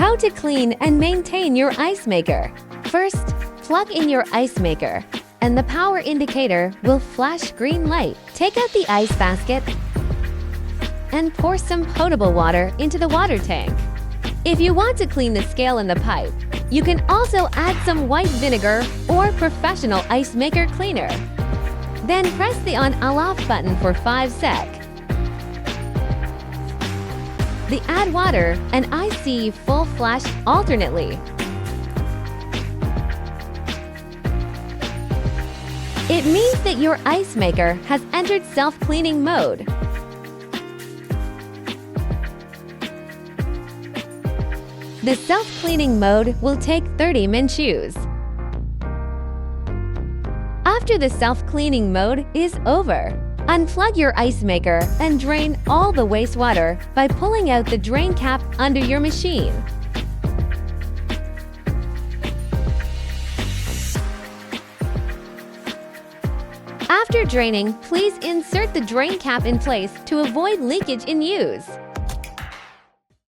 How to clean and maintain your ice maker. First, plug in your ice maker, and the power indicator will flash green light. Take out the ice basket and pour some potable water into the water tank. If you want to clean the scale in the pipe, you can also add some white vinegar or professional ice maker cleaner. Then press the on/off button for 5 seconds. The add water and IC full flash alternately. It means that your ice maker has entered self-cleaning mode. The self-cleaning mode will take 30 minutes. After the self-cleaning mode is over, unplug your ice maker and drain all the wastewater by pulling out the drain cap under your machine. After draining, please insert the drain cap in place to avoid leakage in use.